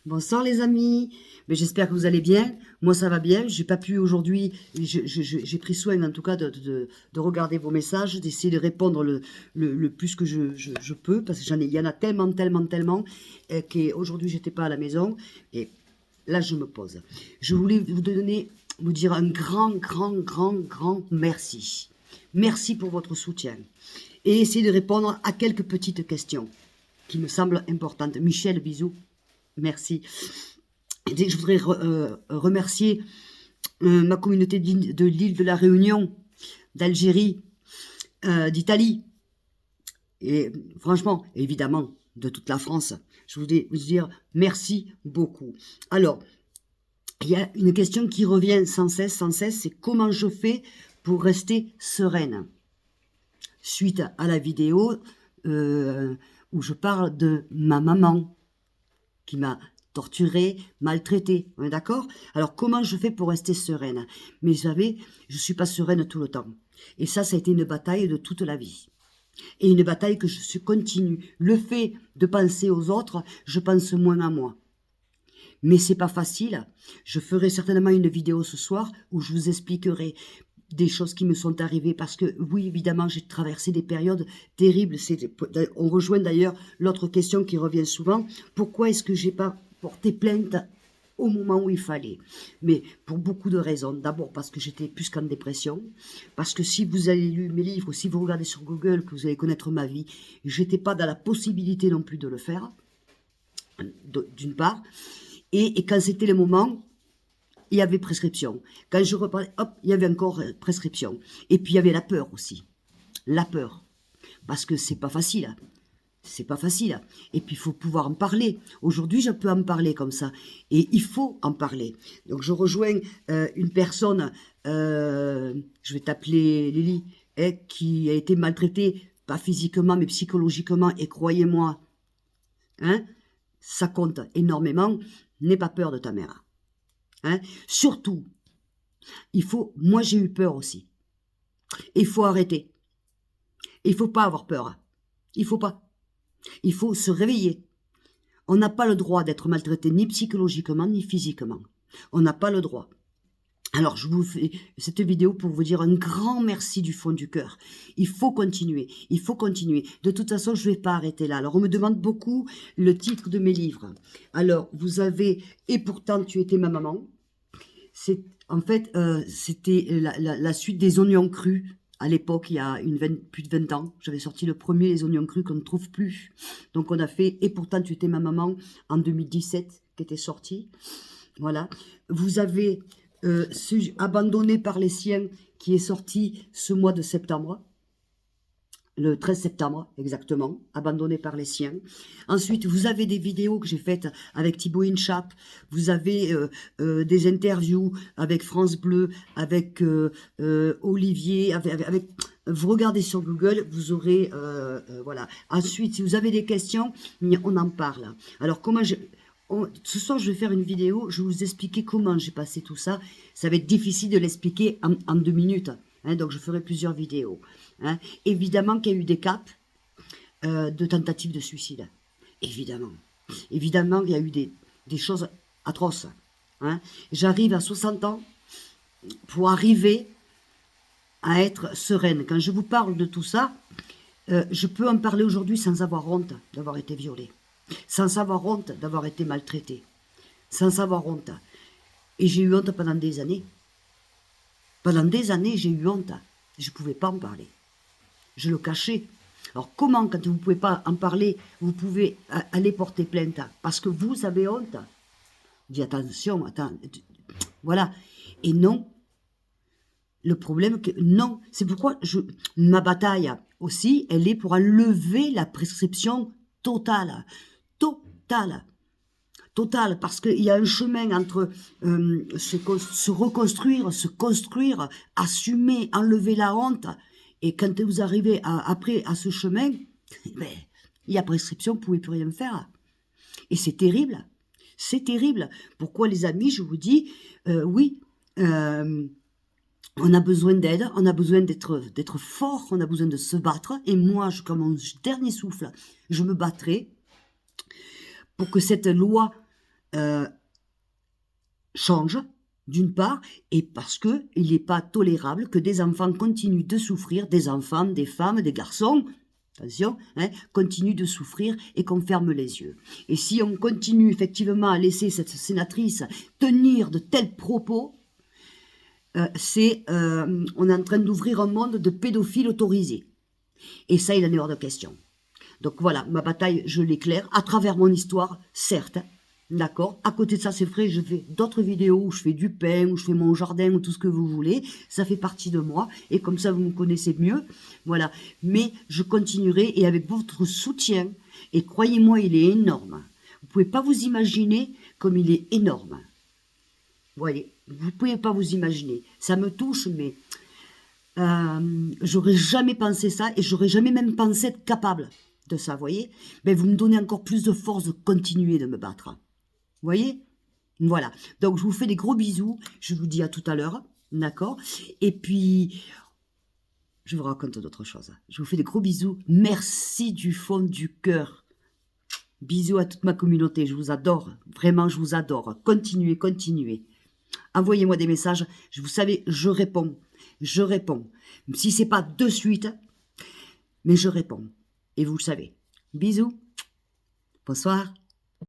Bonsoir les amis, mais j'espère que vous allez bien. Moi ça va bien, j'ai pas pu aujourd'hui, j'ai pris soin en tout cas de regarder vos messages, d'essayer de répondre le plus que je peux, parce que il y en a tellement, tellement, tellement, qu'aujourd'hui j'étais pas à la maison, et là je me pose. Je voulais vous dire un grand, grand, grand, grand merci. Merci pour votre soutien. Et essayer de répondre à quelques petites questions qui me semblent importantes. Michel, bisous. Merci. Je voudrais remercier ma communauté de l'île de la Réunion, d'Algérie, d'Italie, et franchement, évidemment, de toute la France. Je voulais vous dire merci beaucoup. Alors, il y a une question qui revient sans cesse, c'est comment je fais pour rester sereine. Suite à la vidéo où je parle de ma maman, qui m'a torturée, maltraitée, on est d'accord? Alors comment je fais pour rester sereine? Mais vous savez, je ne suis pas sereine tout le temps. Et ça a été une bataille de toute la vie. Et une bataille que je continue. Le fait de penser aux autres, je pense moins à moi. Mais c'est pas facile. Je ferai certainement une vidéo ce soir où je vous expliquerai des choses qui me sont arrivées, parce que oui, évidemment, j'ai traversé des périodes terribles. On rejoint d'ailleurs l'autre question qui revient souvent. Pourquoi est-ce que j'ai pas porté plainte au moment où il fallait? Mais pour beaucoup de raisons. D'abord parce que j'étais plus qu'en dépression, parce que si vous avez lu mes livres, ou si vous regardez sur Google, que vous allez connaître ma vie, j'étais pas dans la possibilité non plus de le faire, d'une part. Et quand c'était le moment, il y avait prescription. Quand je reparlais, hop, il y avait encore prescription. Et puis il y avait la peur aussi. La peur. Parce que c'est pas facile. C'est pas facile. Et puis il faut pouvoir en parler. Aujourd'hui, je peux en parler comme ça. Et il faut en parler. Donc je rejoins une personne, je vais t'appeler Lily, qui a été maltraitée, pas physiquement, mais psychologiquement. Et croyez-moi, hein, ça compte énormément. N'aie pas peur de ta mère. Hein? Surtout, moi j'ai eu peur aussi. Il faut arrêter. Il faut pas avoir peur. Il faut pas. Il faut se réveiller. On n'a pas le droit d'être maltraité ni psychologiquement ni physiquement. On n'a pas le droit. Alors je vous fais cette vidéo pour vous dire un grand merci du fond du cœur. Il faut continuer. Il faut continuer. De toute façon, je ne vais pas arrêter là. Alors on me demande beaucoup le titre de mes livres. Alors vous avez Et pourtant tu étais ma maman. En fait, c'était la suite des oignons crus. À l'époque, il y a plus de 20 ans, j'avais sorti le premier Les oignons crus qu'on ne trouve plus. Donc on a fait Et pourtant tu étais ma maman en 2017, qui était sorti. Voilà. Vous avez Abandonné par les siens, qui est sorti ce mois de septembre. Le 13 septembre, exactement, Abandonné par les siens. Ensuite, vous avez des vidéos que j'ai faites avec Thibaut Inchap. Vous avez des interviews avec France Bleu, avec Olivier, vous regardez sur Google, vous aurez, voilà. Ensuite, si vous avez des questions, on en parle. Alors, ce soir, je vais faire une vidéo, je vais vous expliquer comment j'ai passé tout ça. Ça va être difficile de l'expliquer en 2 minutes. Hein, donc, je ferai plusieurs vidéos. Hein. Évidemment qu'il y a eu des cas de tentatives de suicide. Évidemment. Évidemment qu'il y a eu des choses atroces. Hein. J'arrive à 60 ans pour arriver à être sereine. Quand je vous parle de tout ça, je peux en parler aujourd'hui sans avoir honte d'avoir été violée. Sans avoir honte d'avoir été maltraitée. Sans avoir honte. Et j'ai eu honte pendant des années. Pendant des années, j'ai eu honte. Je ne pouvais pas en parler. Je le cachais. Alors comment, quand vous ne pouvez pas en parler, vous pouvez aller porter plainte parce que vous avez honte? Dis attention, attends. Voilà. Et non. Le problème, non. C'est pourquoi ma bataille aussi, elle est pour enlever la prescription totale. Totale, parce qu'il y a un chemin entre se reconstruire, se construire, assumer, enlever la honte. Et quand vous arrivez après à ce chemin, ben, il y a prescription, vous ne pouvez plus rien faire. Et c'est terrible. C'est terrible. Pourquoi, les amis, je vous dis, oui, on a besoin d'aide, on a besoin d'être fort, on a besoin de se battre. Et moi, comme mon dernier souffle, je me battrai pour que cette loi change, d'une part, et parce que il n'est pas tolérable que des enfants continuent de souffrir, des enfants, des femmes, des garçons, attention, hein, continuent de souffrir et qu'on ferme les yeux. Et si on continue effectivement à laisser cette sénatrice tenir de tels propos, on est en train d'ouvrir un monde de pédophiles autorisés. Et ça, il en est hors de question. Donc voilà, ma bataille, je l'éclaire à travers mon histoire, certes. D'accord. À côté de ça, c'est vrai, je fais d'autres vidéos où je fais du pain, où je fais mon jardin, ou tout ce que vous voulez. Ça fait partie de moi. Et comme ça, vous me connaissez mieux. Voilà. Mais je continuerai et avec votre soutien, et croyez-moi, il est énorme. Vous pouvez pas vous imaginer comme il est énorme. Vous voyez, vous pouvez pas vous imaginer. Ça me touche, mais j'aurais jamais pensé ça et j'aurais jamais même pensé être capable de ça, vous voyez. Ben, vous me donnez encore plus de force de continuer de me battre. Vous voyez? Voilà. Donc, je vous fais des gros bisous. Je vous dis à tout à l'heure. D'accord? Et puis, je vous raconte d'autres choses. Je vous fais des gros bisous. Merci du fond du cœur. Bisous à toute ma communauté. Je vous adore. Vraiment, je vous adore. Continuez, continuez. Envoyez-moi des messages. Vous savez, je réponds. Je réponds. Si c'est pas de suite, mais je réponds. Et vous le savez. Bisous. Bonsoir.